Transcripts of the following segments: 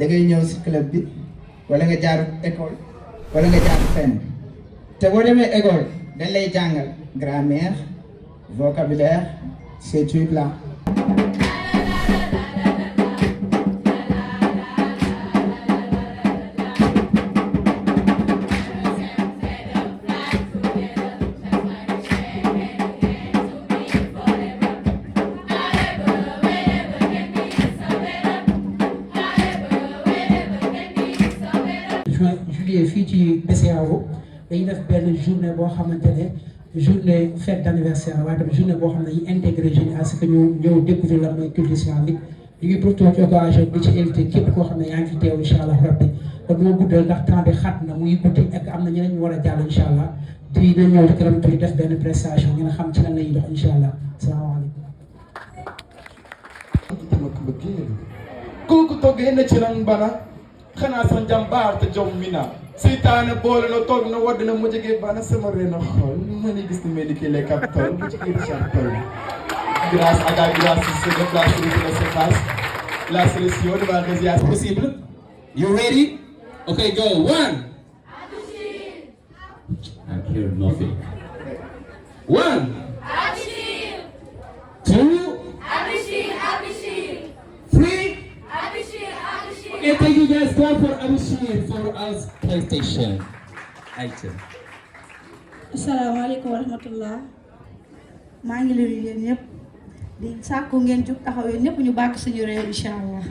da ngay ñëw si club bi wala nga jaar école wala nga jaar fenn te boo demee école dañ lay jàngal grammaire vocabulaire ces trucs là. juillet fii ci BCEAO dañuy def benn journée boo xamante ne journée fête d'anniversaire waaye tamit journée boo xam ne ñu intégré jeunes à ce que ñu ñëw découvrir la mooy culture islamique ñu ngi profité ci occasion di ci invité képp koo xam ne yaa ngi fi teew incha allah rabbi kon moo guddal ndax temps bi xat na muy guddi ak am na ñeneen ñu war a jàll incha allah dina ñëw ci kanam tuuti def benn prestation ngeen xam ci lan la ñuy dox incha allah salaamaaleykum. kooku toggee na ci lan bana xanaa sa njàmbaar te jom mi na seytaane boole na toog na wadd na mu jege bana sama reen a xool ma ni gis ni mel ni kii lay capitole bu ci kii di capitole grâce à la grâce se déplace sur le surface la solution de la résilience possible. You ready? Okay, go. 1. I hear nothing. 1. 2. 3. Okay, thank you guys. Clap for Abishir for us PlayStation item. Assalamualaikum warahmatullah. maa ngi leen yéen ñëpp di sàkku ngeen jug taxaw yéen ñëpp ñu bàkk suñu réew incha allah.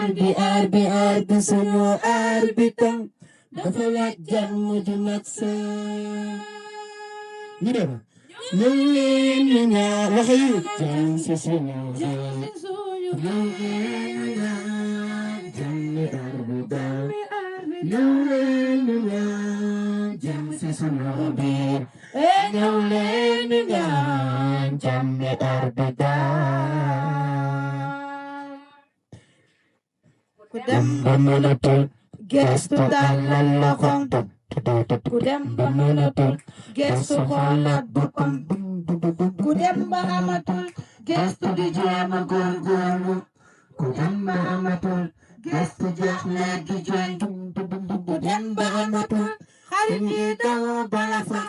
Arbi suñu arbitam dafa laaj jàmm ju mat sa ñu dem ñu leen ñu ñaar loxo yi jàmm si suñu ñu leen ñu ñaar jàmm arbi daal ñu leen ñu ñaar jàmm si suñu biir ñu leen ñu ñaar jàmm arbi daal ku dem ba mënatul gestu dalal loxoom ku dem ba mënatul gestu xoolaat boppam ku dem ba amatul gestu di jéem a góorgóorlu ku dem ba amatul gestu jaaxle di jooy ku dem ba amatul xarit yi daw bala fa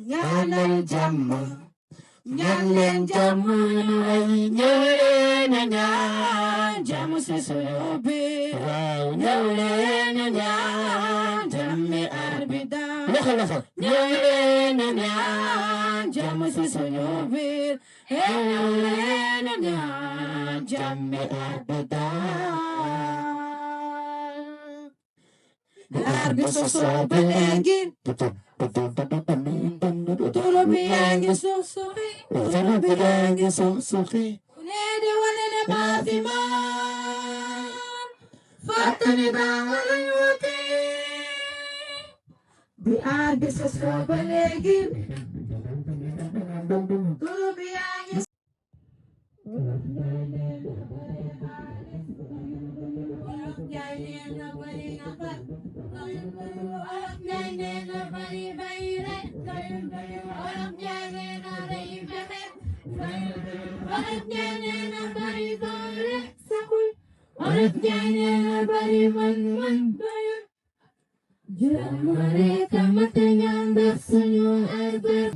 ñaanal jàmm ñaan leen jàmm lu ay ñëw leen a ñaan jàmm si suñu biir waaw ñëw leen a ñaan jàmm arbi daal loxo loxo ñëw leen a ñaan jàmm si suñu biir ñëw leen a ñaan jàmm arbi daal arbi sosoo ba léegi Tolo bi yaa ngi suuxi tolo bi yaa ngi suuxi ku ne di wane ne maa fi man fàttali daa wala ñu wute bi aar bi sosoo ba léegi tolo bi yaa ngi jaay nee na bari na Arif janya bari man Jual mereka matanya bersenyum arber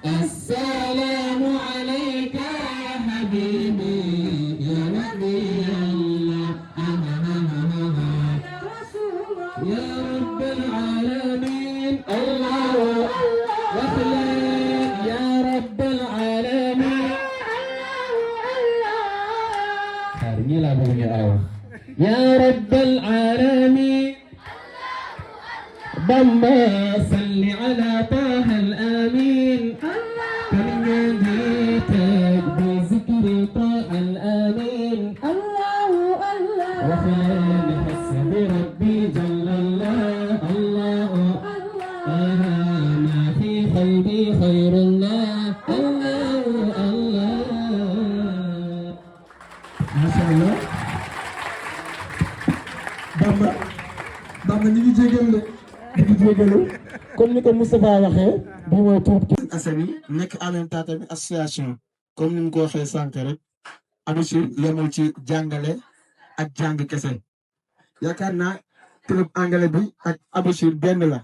السلام عليك يا حبيبي يا نبي ñila bëgg ñu aw ya rabbal alamin Bamba salli ala taha al amin كلمتك بذكر طه الامين الله الله وخلال حسب ربي جل الله الله ما في قلبي خير الله الله الله ما شاء الله Bamba ñu ngi jégalu comme ni ko Moustapha waxee bi mooy tuub Assane nekk en même temps tamit association comme ni mu ko waxee sànq rek Abouchir yemul ci jàngale ak jàng kese yaakaar naa club anglais bi ak Abouchir benn la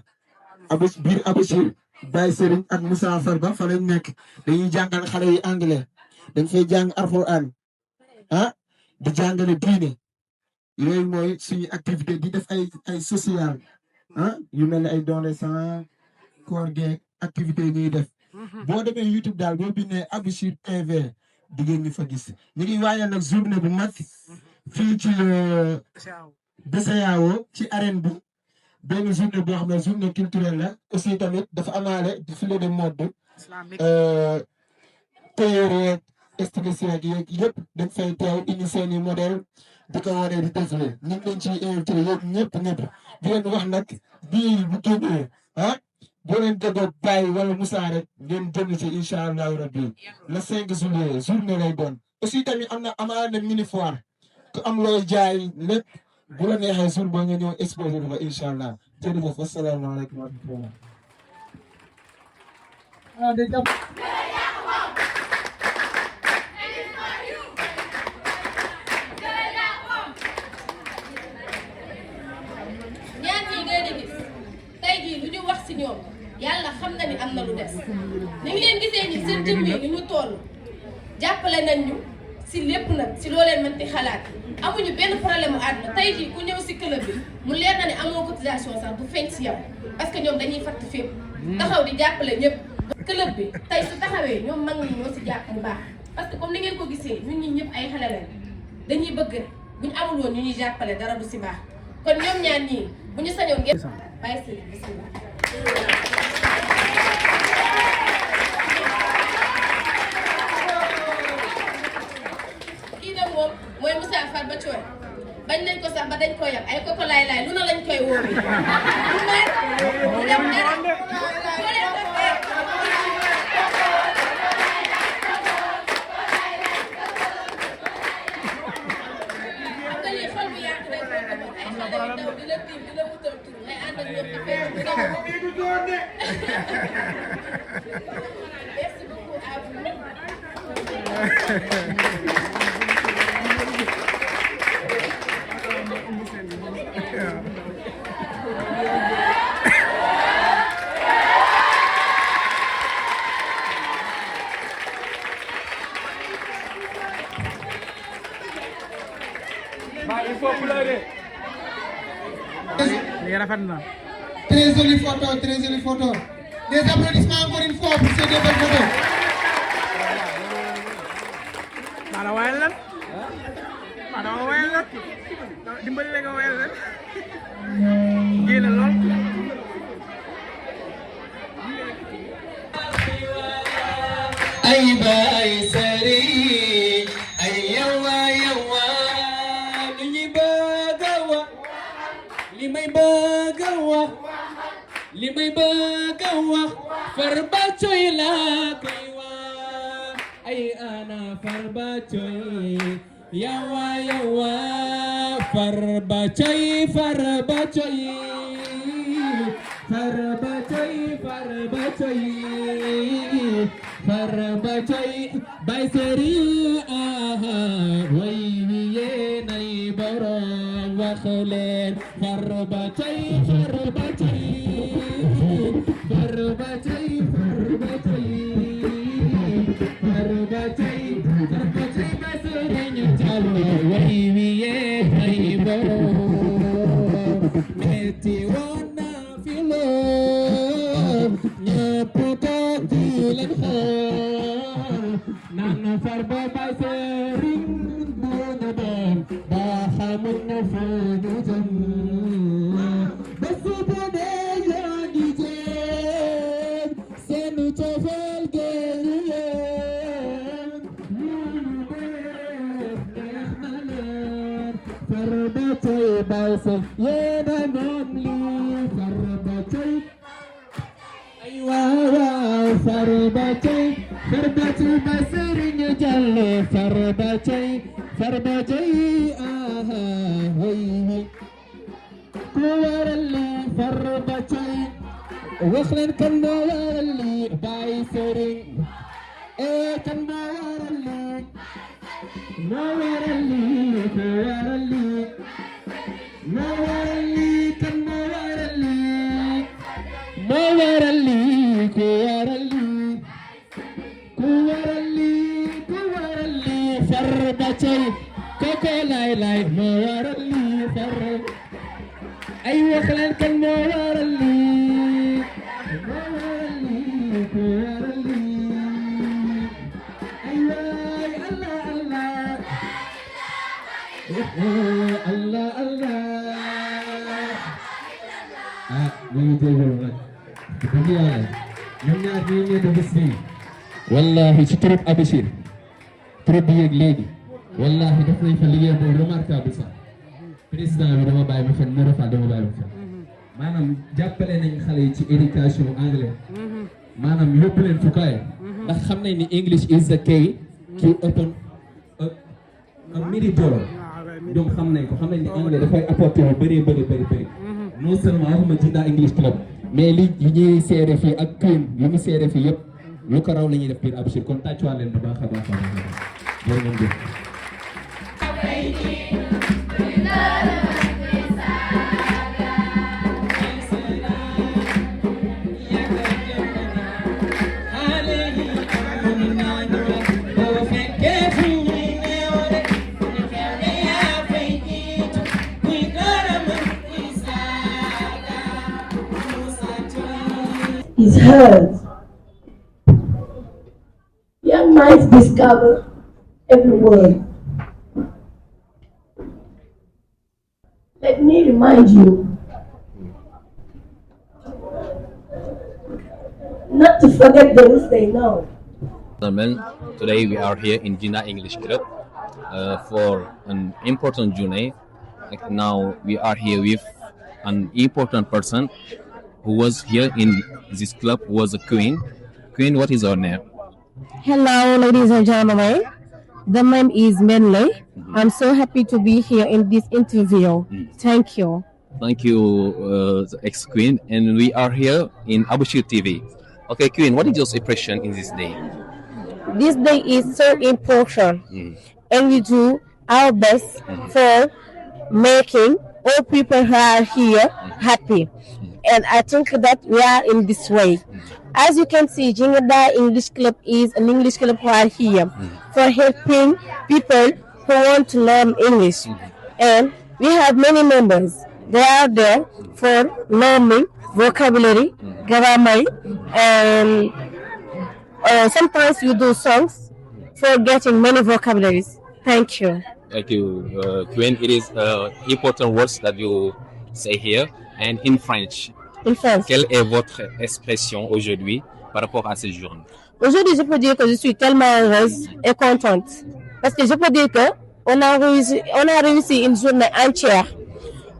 biir Abouchir Baye Serigne ak Moussa Farba fa lañ nekk dañuy jàngal xale yi anglais dañ fay jàng Alxuraan di jàngale diine yooyu mooy suñu activité di def ay social yu mel ne ay don de sang koor geek activité yi ñuy def boo demee YouTube daal boo bindee Abouchir TV di ngeen ñu fa gis ñu ngi waajal nag journée bu mag fii ci BCEAO ci arène bi benn journée boo xam ne journée culturelle la aussi tamit dafa amaale défilé de mode tailleur yeeg stylistes yeeg yëpp dañ fay teew indi seeni modèle di ko wane di défilé ñu ngi leen ciy invité yëpp ñëpp di leen wax nag bii bu génnee boo leen déggoo Baye wala Moussa rek ngeen jëm ci incha allahu rabbi le 5 juillet journée lay doon aussi tamit amaana mini foire ku am looy jaay lépp bu la neexee jour boo nga ñëw exposé ko incha allah jërëjëf asalaamaaleykum wa rahmatulah. ñoom yàlla xam na ni am na lu des ni ngi leen gisee ni seen jëmm yi ni mu toll jàppale nañ ñu si lépp nag si loo leen mënti xalaat amuñu benn problème mu àdduna tey jii ku ñëw si club bi mu leer na ne amoo cotisation sax du feeñ si yow parce que ñoom dañuy fatt fépp taxaw di jàppale ñëpp club bi tey su taxawee ñoom mag ñi ñoo si jàpp mu baax parce que comme ni ngeen ko gisee ñun ñi ñëpp ay xale lañ dañuy bëgg buñu amul woon ñu ñuy jàppale dara du si baax kon ñoom ñaar ñii bu ñu sañoon ngeen bàyyi si bismillah kii nag moom mooy Moussa Farba Thioye bañ nañ ko sax ba dañ koy yab ay koko laay laay lu na lañ koy wóoree lu may mu dem dara mu leen toppee xam nga lii xol bu yaatu rek moo ko mën ay xale yu ndaw di la tiim di la wutal tur ngay ànd ak ñoom affaire bi dama ko merci beaucoup à vous. Il faut pleurer. Très jolie photo, très jolie photo. Des applaudissements encore une fois pour ces deux belles photos. ay baay sëriñ ay yawa yawa li ñuy bëgg a wax li may bëgg a wax li may bëgg a wax Farba Thioye la koy wax ay ana Farba Thioye yawa yawa Farba Thioye Farba Thioye Farba Thioye Farba Thioye Farba Thioye Baye Serigne way wi yéenay borom wax leen Farba Thioye Farba Thioye Farba Thioye Farba Thioye Farba Thioye Farba Thioye Baye Serigne Diallo way wi yéenay borom metti woon na fi lool ñëpp toog di leen xool naan Farba Baye Serigne bu ñu doon Farbatay Balsam, Yena Nonly, Farbatay. Aywa, Farbatay, Farbatu Basirin Jalle, Farbatay, aha, hey. Kuwarali, Farbatay, Wakhlan Kandawarali, Basirin, Kandawarali. Mawarali, Farbatay, Koko Lai, Mawarali, Ay Wakhlan kan Mawarali, Kuwarali. Allah ñu jégal nag dëgg yàlla ñoom ñaar ñi ñëw de bés bi wallahi ci trop Abachir trop bi yéeg léegi wallahi def nañ fa liggéey bu remarquable sax président bi dama bàyyi ma fen Moura Fall dama bàyyi ma fen maanaam jàppale nañ xale yi ci éducation anglais maanaam yóbbu leen fu kaay ndax xam nañ ni English is the key to open a many door ñoom xam nañ ko xam nañ ni anglais dafay apporter lu bëri non seulement waxuma Jinda English Club mais li ñuy seere fii ak Queen li ñu seere fii yëpp lu ko raw la ñuy def biir Abachir kon tàccuwaat leen bu baax a baax a baax jërë ngeen jëf. Is heard. Young minds discover every word. Let me remind you not to forget those they know. Gentlemen, today we are here in Jinda English Club for an important journey. Like now we are here with an important person who was here in this club, was a Queen. Queen, what is your name? Hello, ladies and gentlemen. The name is Menley. I'm so happy to be here in this interview. Thank you. Thank you, ex-Queen. And we are here in Abachir TV. Okay, Queen, what is your impression in this day? This day is so important, and we do our best for making all people who are here happy. And I think that we are in this way. As you can see, Jinda English Club is an English club who are here for helping people who want to learn English. And we have many members. They are there for learning vocabulary, grammar, and sometimes you do songs for getting many vocabularies. Thank you. Thank you, Queen. It is important words that you say here. And in French, quelle est votre expression aujourd'hui par rapport à ces journées? Aujourd'hui, je peux dire que je suis tellement heureuse et contente. Parce que je peux dire qu'on a réussi une journée entière.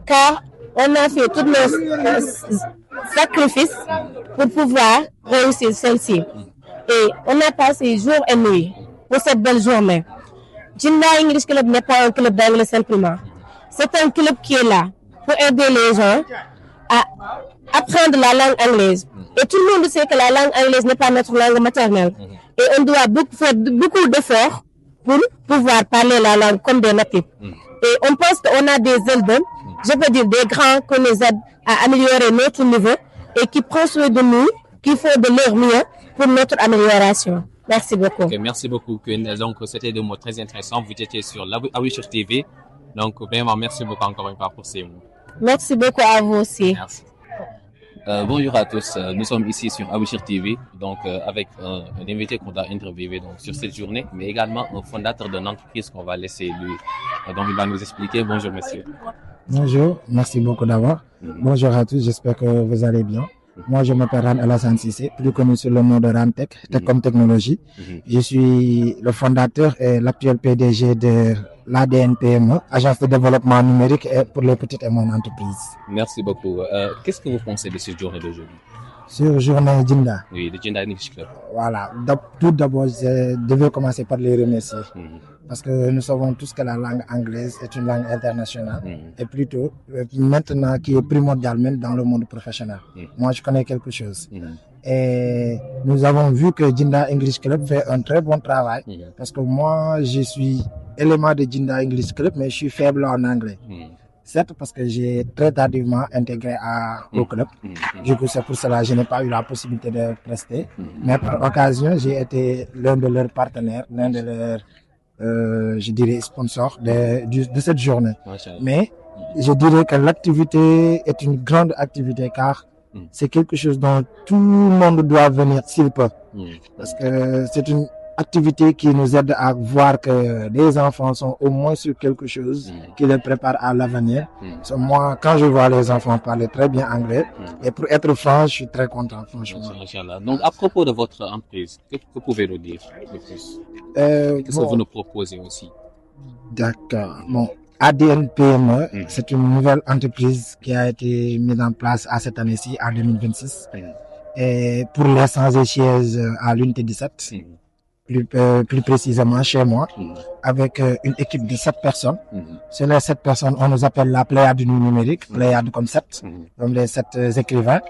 Car on a fait tous nos sacrifices pour pouvoir réussir celle-ci. Et on a passé jour et nuit pour cette belle journée. Jinda English Club n'est pas un club d'anglais simplement. C'est un club qui est là pour aider les gens à apprendre la langue anglaise. Et tout le monde sait que la langue anglaise n'est pas notre langue maternelle. Et on doit faire beaucoup d'efforts pour pouvoir parler la langue comme des natifs. Et on pense qu'on a des élèves, je peux dire des grands qui nous aident à améliorer notre niveau et qui prennent soin de nous, qui font de leur mieux pour notre amélioration. Merci beaucoup. Okay, merci beaucoup, Queen. Donc, c'était des mots très intéressants. Vous étiez sur Abachir TV. Donc, vraiment, merci beaucoup encore une fois pour ces mots. Merci beaucoup à vous aussi. Merci. Bonjour à tous, nous sommes ici sur Abachir TV, donc avec un invité qu'on a interviewé donc, sur cette journée, mais également un fondateur d'une entreprise qu'on va laisser lui. Donc il va nous expliquer. Bonjour monsieur. Bonjour, merci beaucoup d'avoir. Bonjour à tous, j'espère que vous allez bien. Moi je m'appelle Ran Alassane Cissé, plus connu sous le nom de Rantech, Techcom Technologie. Je suis le fondateur et l'actuel PDG de l'ADN PME, Agence de développement numérique et pour les petites et moyennes entreprises. Merci beaucoup. Qu'est-ce que vous pensez de cette journée d'aujourd'hui? Sur journée Djinda. Oui, le Djinda English Club. Voilà. Tout d'abord, je devais commencer par les remercier. Parce que nous savons tous que la langue anglaise est une langue internationale. Et plutôt, maintenant, qui est primordiale même dans le monde professionnel. Moi, je connais quelque chose. Et nous avons vu que Djinda English Club fait un très bon travail. Parce que moi, je suis élément de Djinda English Club, mais je suis faible en anglais. Certes, parce que j'ai très tardivement intégré au club. Du coup, c'est pour cela que je n'ai pas eu la possibilité de rester. Mais par occasion, j'ai été l'un de leurs partenaires, l'un de leurs, je dirais, sponsors de cette journée. Mais je dirais que l'activité est une grande activité car c'est quelque chose dont tout le monde doit venir s'il peut. Parce que c'est une activité qui nous aide à voir que les enfants sont au moins sur quelque chose qui les prépare à l'avenir. Moi, quand je vois les enfants parler très bien anglais, et pour être franc, je suis très content, franchement. Donc, à propos de votre entreprise, que pouvez-vous dire de plus? Qu'est-ce que vous nous proposez aussi? D'accord. Bon, ADN PME, c'est une nouvelle entreprise qui a été mise en place à cette année-ci, en 2026. Et pour les sans-sièges à l'unité 17. Plus précisément chez moi, avec une équipe de 7 personnes. Sur les 7 personnes, on nous appelle la Pléiade du numérique, Pléiade comme 7, comme les 7 écrivains.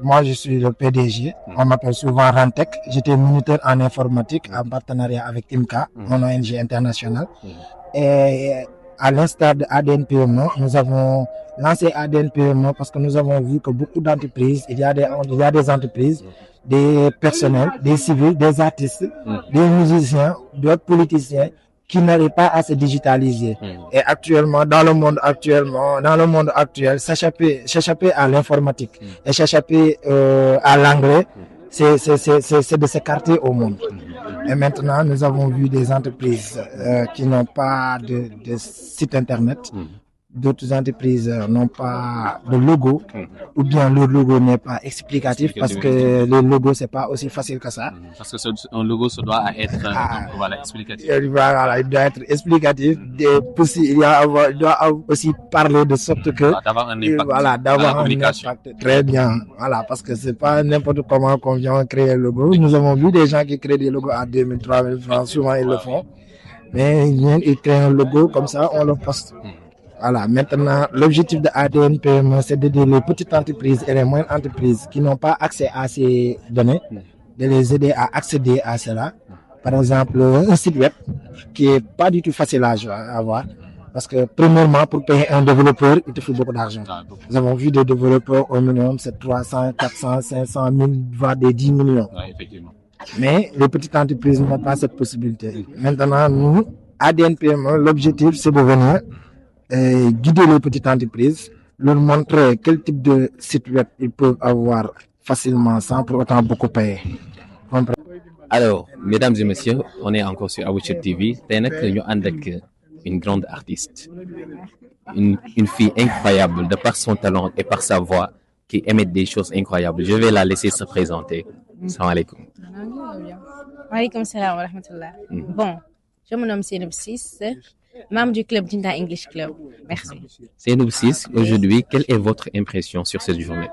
Moi, je suis le PDG, on m'appelle souvent Rantec. J'étais moniteur en informatique en partenariat avec IMCA, mon ONG internationale. Et à l'instar de ADN PME, nous avons lancé ADN PME parce que nous avons vu que beaucoup d'entreprises, il y a des entreprises, des personnels, des civils, des artistes, des musiciens, d'autres politiciens qui n'arrivent pas à se digitaliser. Et actuellement, dans le monde actuel, s'échapper à l'informatique et s'échapper à l'anglais, c'est de s'écarter au monde. Et maintenant, nous avons vu des entreprises qui n'ont pas de site internet. D'autres entreprises n'ont pas de logo, ou bien le logo n'est pas explicatif parce que le logo c'est pas aussi facile que ça. Parce que un logo ça doit être explicatif. Voilà, il doit être explicatif. Il doit aussi parler de sorte que d'avoir un impact. Voilà, d'avoir un impact. Très bien. Voilà, parce que c'est pas n'importe comment qu'on vient créer le logo. Nous avons vu des gens qui créent des logos à 2000, 3000 francs. Souvent ils le font, mais ils créent un logo comme ça, on le poste. Voilà, maintenant, l'objectif de ADN PME, c'est d'aider les petites entreprises et les moyennes entreprises qui n'ont pas accès à ces données, de les aider à accéder à cela. Par exemple, un site web qui est pas du tout facile à avoir. Parce que, premièrement, pour payer un développeur, il te faut beaucoup d'argent. Nous avons vu des développeurs au minimum, c'est 300, 400, 500 000, voire des 10 millions. Effectivement. Mais les petites entreprises n'ont pas cette possibilité. Maintenant, nous, ADN PME, l'objectif, c'est de venir guider les petites entreprises, leur montrer quel type de site web ils peuvent avoir facilement sans pour autant beaucoup payer. Alors, mesdames et messieurs, on est encore sur Awitcher TV. Nous avec une grande artiste, une fille incroyable de par son talent et par sa voix qui émet des choses incroyables. Je vais la laisser se présenter. Salam alaikum. Walaikum salam wa rahmatullah. Bon, je me nomme Seinoub 6. Membre du club Djinda English Club. Merci. Seinoub 6, aujourd'hui, quelle est votre impression sur cette journée?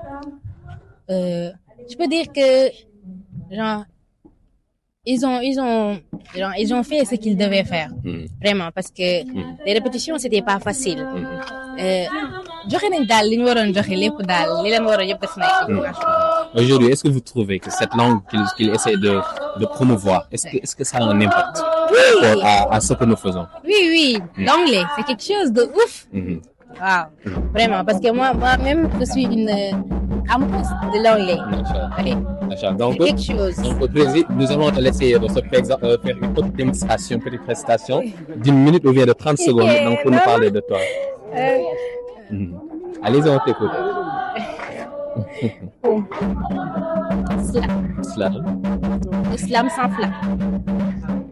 Je peux dire que, genre, ils ont fait ce qu'ils devaient faire. Vraiment, parce que les répétitions, c'était pas facile. Aujourd'hui, est-ce que vous trouvez que cette langue qu'ils essaient de promouvoir, est-ce que ça a un impact à ce que nous faisons? Oui, l'anglais, c'est quelque chose de ouf. Wow, vraiment, parce que moi-même, je suis une amoureuse de l'anglais. Donc, quelque chose. Donc, au Brésil, nous allons laisser faire une petite démonstration, une petite prestation d'une minute ou bien de 30 secondes donc, pour nous parler de toi. Allez-y, on t'écoute. Islam sans flamme.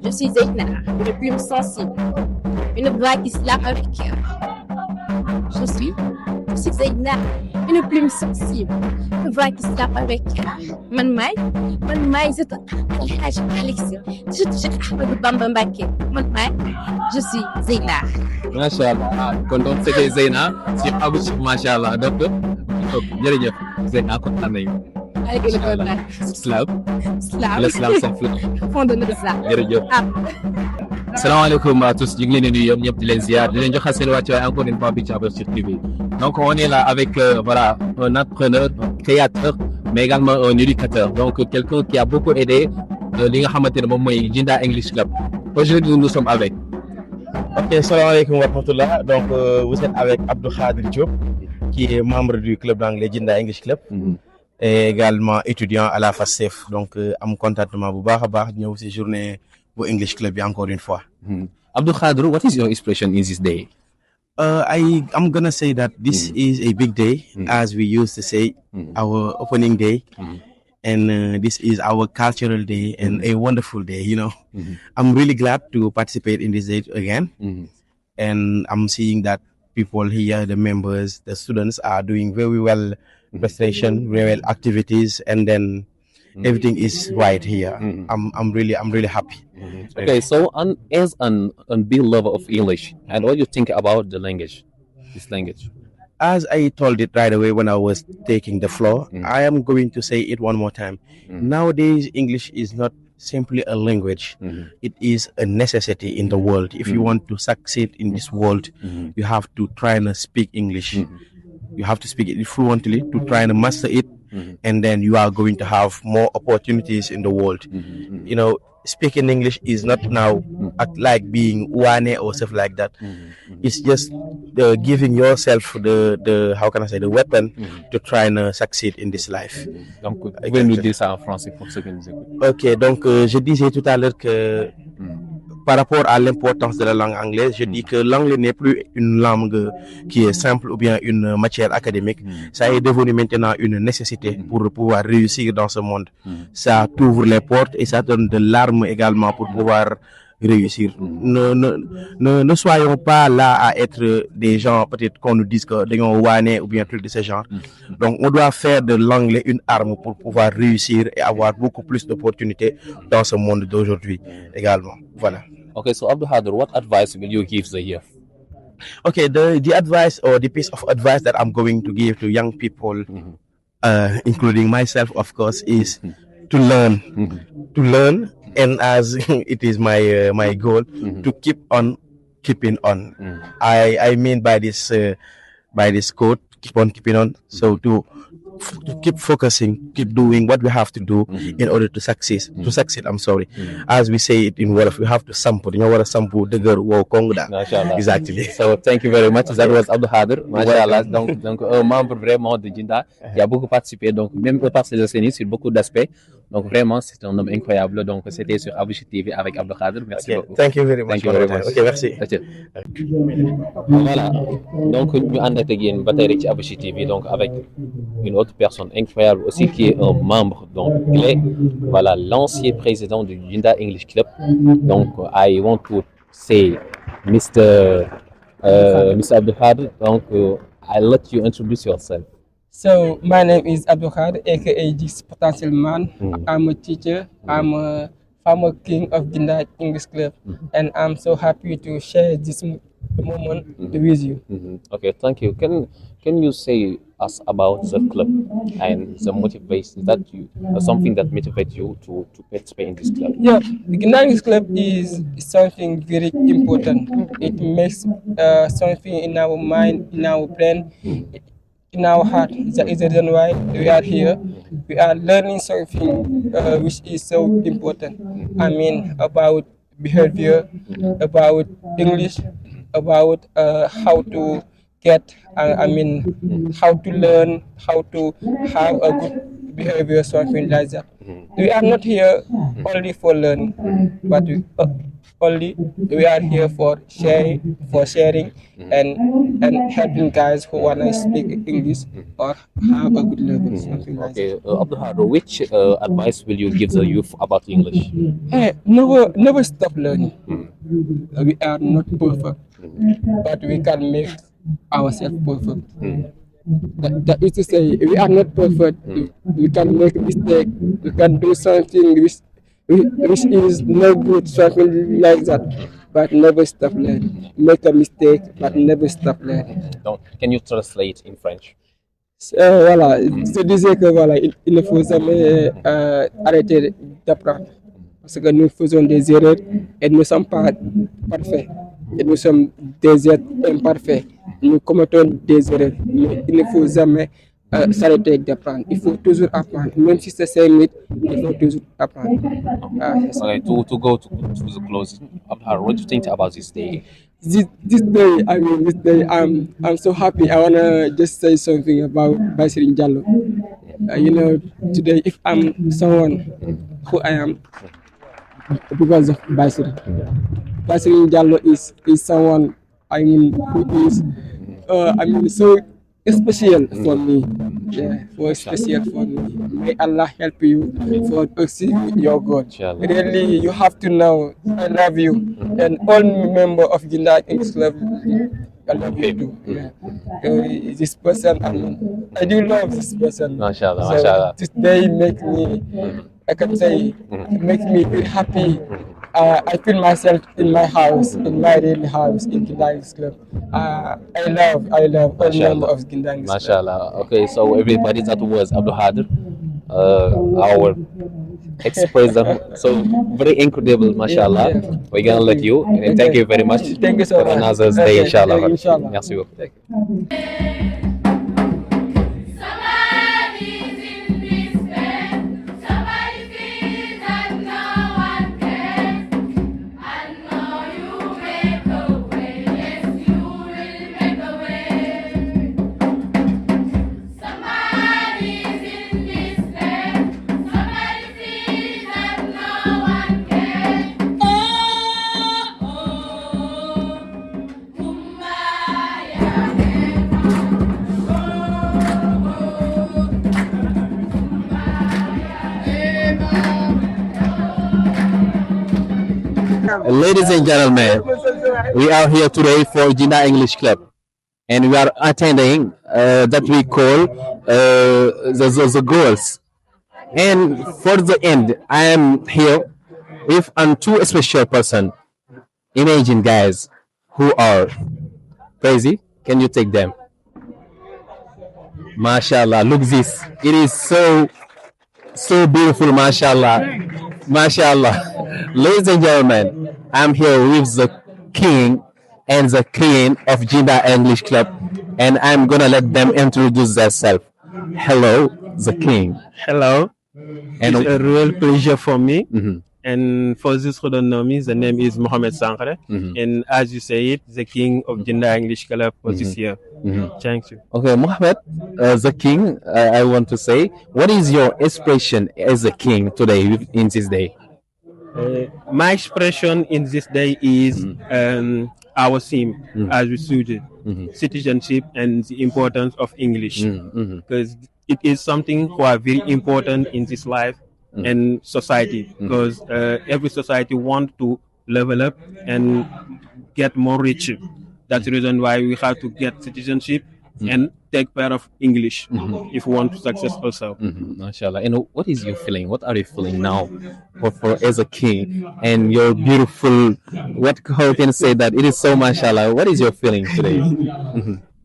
Je suis Zeina, une plume sensible, une voix qui slame avec cœur. Je suis Zeina, une plume sensible, une voix qui se tape avec man maay je te Alhaj Alex je te Ahmadou Bamba Mbacké man maay je suis Zeyna. Machallah kon donc c'était Zeyna sur Abou Chik machallah donc jërëjëf Zeyna kontaan nañu. Islam sans flou fond de notre islam jërëjëf. Salaamaaleykum à tous ñu ngi leen di nuyu ñëpp di leen ziar di leen joxal seen wàccuwaay encore une fois bi ci Abou Chik TV. Donc on est là avec voilà un entrepreneur, un créateur mais également un éducateur, donc quelqu'un qui a beaucoup aidé li nga xamante ne moom mooy Djinda English Club. Aujourd'hui nous sommes avec. Ok, salam alaikum wa rahmatullah. Donc vous êtes avec Abdou Khadir Diop qui est membre du club d'anglais Djinda English Club et également étudiant à la FASTEF. Donc am contentement bu baax a baax ñëw ci journée bu English Club bi encore une fois. Abdou Khadir, what is your expression in this day? I'm gonna say that this is a big day, as we used to say, our opening day, and this is our cultural day and a wonderful day. You know, I'm really glad to participate in this day again, and I'm seeing that people here, the members, the students are doing very well presentation, very well activities, and then everything is right here. I'm really happy. Okay, so as an big lover of English, and what do you think about the language, this language? As I told it right away when I was taking the floor, I am going to say it one more time. Nowadays, English is not simply a language. It is a necessity in the world. If you want to succeed in this world, you have to try and speak English. You have to speak it fluently to try and master it, and then you are going to have more opportunities in the world. You know, speaking English is not now like being wane or stuff like that. It's just giving yourself the how can I say, the weapon to try and succeed in this life. Donc, vous pouvez nous dire ça en français pour ceux qui nous écoutent. Ok, donc je disais tout à l'heure que par rapport à l'importance de la langue anglaise, je dis que l'anglais n'est plus une langue qui est simple ou bien une matière académique. Ça est devenu maintenant une nécessité pour pouvoir réussir dans ce monde. Ça t'ouvre les portes et ça donne de l'arme également pour pouvoir réussir. Ne soyons pas là à être des gens peut-être qu'on nous dise que dañoo waane ou bien truc de ce genre. Donc on doit faire de l'anglais une arme pour pouvoir réussir et avoir beaucoup plus d'opportunités dans ce monde d'aujourd'hui également. Voilà. Okay, so Abdou Khadir, what advice will you give the youth? Okay, the advice or the piece of advice that I'm going to give to young people, including myself, of course, is to learn. To learn, and as it is my goal, to keep on keeping on. I mean by this quote, keep on keeping on. So to keep focusing, keep doing what we have to do in order to succeed. As we say it in Wolof, we have to sample. You know what a sample dëgër wow kong da. Exactly. So thank you very much. That was Abdou Khadir. Machallah. Donc un membre vraiment de Djinda qui a beaucoup participé, donc même au Parcelles Assainies sur beaucoup d'aspects. Donc vraiment c'est un homme incroyable. Donc c'était sur Abou Chik TV avec Abdou Khadir. Merci beaucoup. Thank you very much. Ok, merci. Voilà. Donc ñu ànd ak yéen ba tey rek ci Abou Chik TV, donc avec une autre personne incroyable aussi qui est un membre donc clé, voilà, l'ancien président du Djinda English Club. Donc I want to say Mr. Abdou Khadir, donc I let you introduce yourself. So my name is Abdou Khadir, aka This Potential Man. I'm a teacher. I'm a former king of Djinda English Club, and I'm so happy to share this moment with you. Okay, thank you. Can you say us about the club and the motivation that you, something that motivates you to participate in this club? Yeah, the Djinda English Club is something very important. It makes something in our mind, in our brain, in our heart. That is the reason why we are here. We are learning something which is so important. I mean, about behavior, about English, about how to get, how to learn, how to have a good behavior, something like that. We are not here only for learning, but we are here for sharing and helping guys who want to speak English or have a good level, something like that. Okay, Abdou Khadir, which advice will you give the youth about English? Hey, never stop learning. We are not perfect, but we can make ourselves perfect. That is to say, we are not perfect. We can make a mistake. We can do something which is no good, something like that. But never stop learning. Make a mistake, but never stop learning. Can you translate in French? Voilà, je disais que voilà, il ne faut jamais arrêter d'apprendre. Parce que nous faisons des erreurs et nous ne sommes pas parfaits. Et nous sommes des êtres imparfaits. Nous commettons des erreurs. Mais il ne faut jamais s'arrêter d'apprendre. Il faut toujours apprendre. Même si c'est 5 minutes, il faut toujours apprendre. Okay, to go to the close, what do you think about this day? This day, I'm so happy. I wanna just say something about Baisiri Jallo. Today, if I'm someone who I am, because of Baisiri. Baisiri Jallo is someone who is so special for me. Yeah, special for me. May Allah help you for achieve your goal. Really, you have to know I love you and all member of Jinda English Club. I love you too. Yeah. This person, I do love this person. MashaAllah, So MashaAllah. this day make me, I can say, make me feel happy. I feel myself in my house, in my real house, in Gindang's Club. I love all members of Gindang's Club. MashaAllah. Okay, so everybody that was Abdul Hadir, our ex-president, so very incredible, MashaAllah. We're gonna let you, and thank you very much. Thank you so for much. another day, inshallah. Inshallah. Merci beaucoup. Ladies and gentlemen, we are here today for Jinda English Club, and we are attending that we call the girls. And for the end, I am here with two special person. Imagine, guys, who are crazy. Can you take them? MashaAllah, look this. It is so beautiful, MashaAllah. MashaAllah. Ladies and gentlemen, I'm here with the king and the queen of Jinda English Club, and I'm gonna let them introduce themselves. Hello, the king. Hello. And it's a real pleasure for me. And for those who don't know me, the name is Mohamed Sankare. And as you say it, the king of Jinda English Club for this year. Thank you. Okay, Mohamed, the king, I want to say, what is your expression as a king today, in this day? My expression in this day is our theme, as we suited, citizenship and the importance of English, because it is something who are very important in this life and society, because every society want to level up and get more rich. That's the reason why we have to get citizenship and take part of English if we want to success also. MashaAllah. And what is your feeling? What are you feeling now for as a king and your beautiful, how can I say that? It is so MashaAllah. What is your feeling today?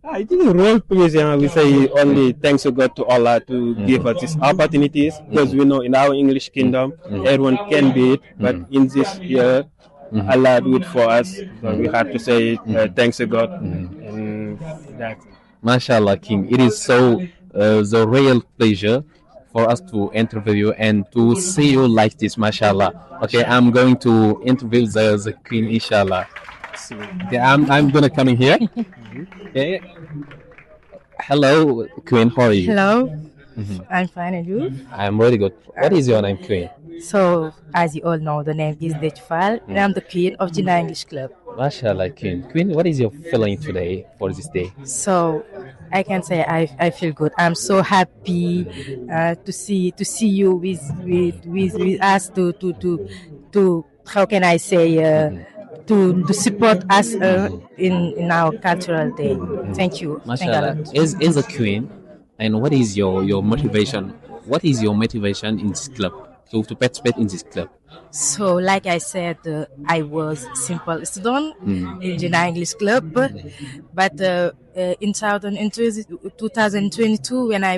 I think real pleasure. We say only thanks to God, to Allah, to give us these opportunities, because we know in our English kingdom everyone can be it, but in this year Allah do it for us. So we have to say thanks to God. And that's it. MashaAllah, King. It is so the real pleasure for us to interview you and to see you like this, MashaAllah. Okay, I'm going to interview the Queen, inshallah. Okay, I'm gonna come in here. Okay. Hello, Queen. How are you? Hello. I'm fine, and you? I'm really good. What is your name, Queen? So, as you all know, the name is Dechfal, and I'm the Queen of Jinda English Club. MashaAllah, Queen. Queen, what is your feeling today for this day? So, I can say I feel good. I'm so happy to see you with us to how can I say to support us in our cultural day. Thank you. Mashallah. As a queen, and what is your motivation? What is your motivation in this club to participate in this club? So, like I said, I was simple student in Jinnah English Club, but in 2022, when I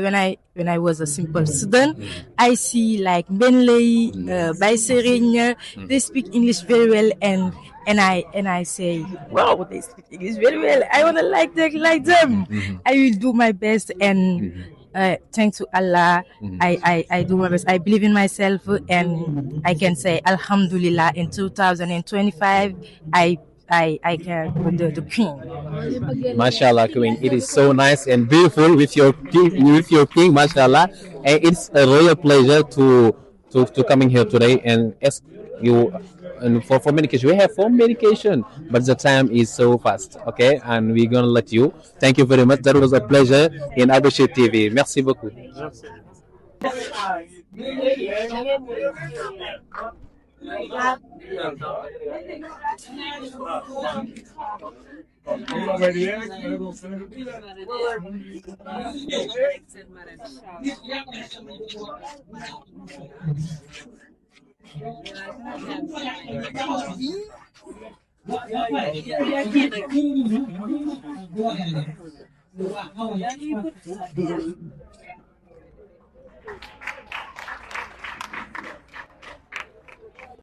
was a simple student, I see like Benley, Baiserigne, they speak English very well, and I say, wow, they speak English very well. I wanna like them. I will do my best and. Thanks to Allah, I do my best. I believe in myself, and I can say Alhamdulillah. In 2025, I can the queen. Mashallah, queen. It is so nice and beautiful with your king, mashallah. And it's a real pleasure to coming here today and ask you. And for medication, we have 4 medication, but the time is so fast, okay? And we're gonna let you. Thank you very much. That was a pleasure in Abouchir TV. Merci beaucoup.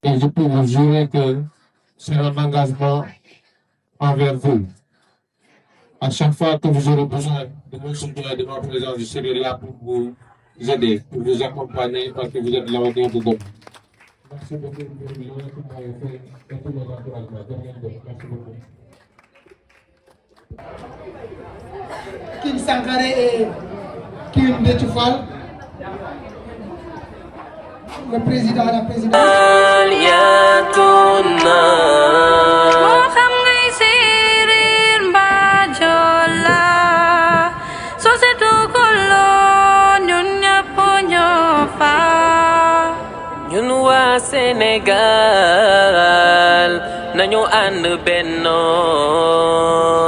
Et je peux vous jurer que c'est un engagement envers vous. À chaque fois que vous aurez besoin de mon soutien, de ma présence, je serai là pour vous aider, pour vous accompagner, parce que vous êtes l'avenir de demain. Merci beaucoup pour le que vous m'avez fait et tous vos encouragements. Merci beaucoup. King Sankare et King Déthiou-Fall, le président, la présidente. ñun waa Sénégal nañu ànd bennoo